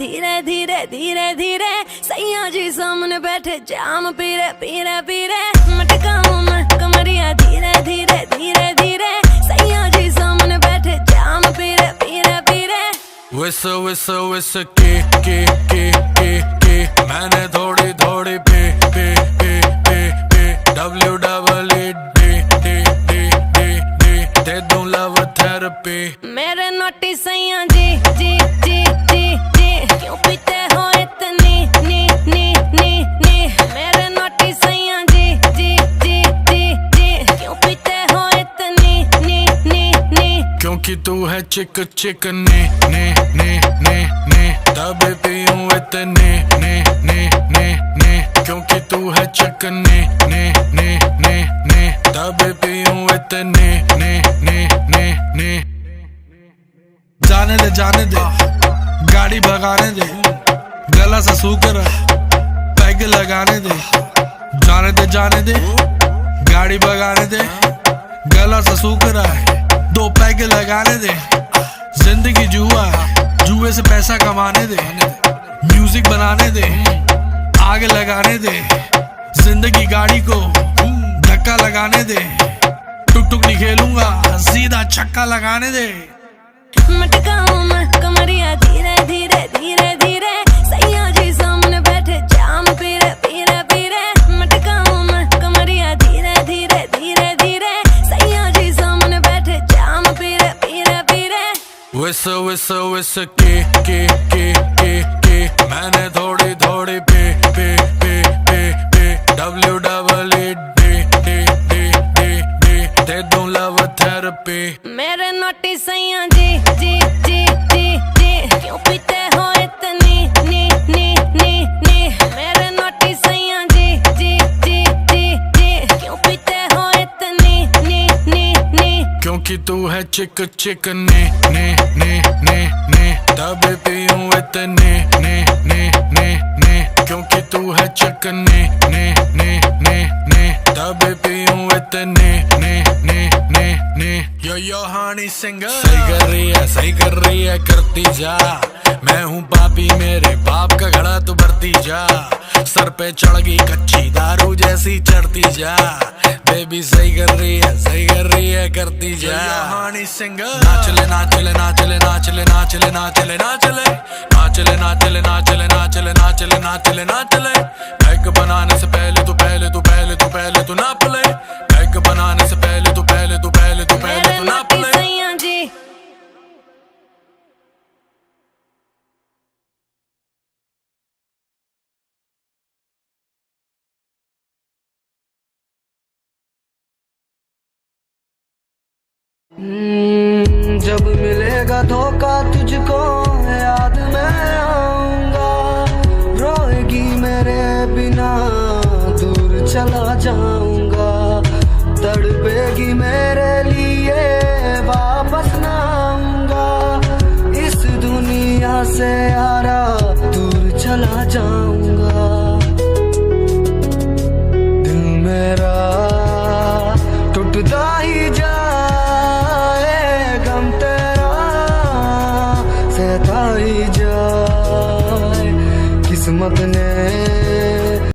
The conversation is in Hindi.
धीरे धीरे धीरे धीरे सैया जी सामने बैठे जाम पीरे पीरे पीरे मटकाऊं मैं कमरिया धीरे धीरे धीरे धीरे सैया जी सामने बैठे जाम पीरे पीरे पीरे विस विस विस के मैंने थोड़ी थोड़ी पे दे दूं लव थेरेपी मेरे नोटी सैया जी जी जी जी जी क्यों पीते हो इतनी नी नी नी नी मेरे नोटी सैया जी जी जी जी जी क्यों पीते हो इतनी नी नी नी क्योंकि तू है चिक चिक ने तब पीऊं इतने ने क्योंकि तू है चिक ने तब पीऊं इतने ने जाने दे गाड़ी भगाने दे गला सा सूकर पैग लगाने दे जाने दे गाड़ी भगाने दे गला सा सूकर दो पैग लगाने दे जिंदगी जुआ जुए से पैसा कमाने दे म्यूजिक बनाने दे आग लगाने दे जिंदगी गाड़ी को धक्का लगाने दे टुक टुक नहीं खेलूंगा सीधा छक्का लगाने दे मटकाऊं मैं कमरिया धीरे धीरे धीरे धीरे सैया जी सामने बैठे जाम पीरे पीरे पीरे मटकाऊं मैं कमरिया धीरे धीरे धीरे धीरे सैया जी सामने बैठे जाम पीरे पीरे पीरे विस विस विस के मैंने थोड़ी थोड़ी पे दे दूं लव थेरेपी मेरे नोटी सैया जी जी जी जी जी क्यों पीते हो इतनी नी नी नी नी मेरे नोटी सैया जी जी जी जी जी क्यों पीते हो इतनी नी नी नी क्योंकि तू है चिक ने तब पीऊं इतने ने क्योंकि तू है चिक ने तब पीऊं इतने ने यो हानी सिंगर सही कर रही है करती जा मैं हूँ पापी मेरे बाप का घड़ा तू भरती जा सर पे चढ़ गई कच्ची दारू जैसी चढ़ती जा बेबी सही कर रही है करती जा हानी सिंगर नाचले नाचले नाचले नाचले नाचले नाचले नाचले नाचले नाचले नाचले नाचले नाचले नाचले नाचले पैक बनाने से पहले तू नाप ले पैक बनाने से पहले तू नाप ले सैया जी जब मिलेगा धोखा तुझको याद मैं आऊंगा रोएगी मेरे बिना दूर चला जाऊंगा तड़पेगी मेरे लिए वापस ना आऊंगा इस दुनिया से यारा दूर चला जाऊंगा दिल मेरा टूटता ही जाए गम तेरा सहता ही जाए किस्मत ने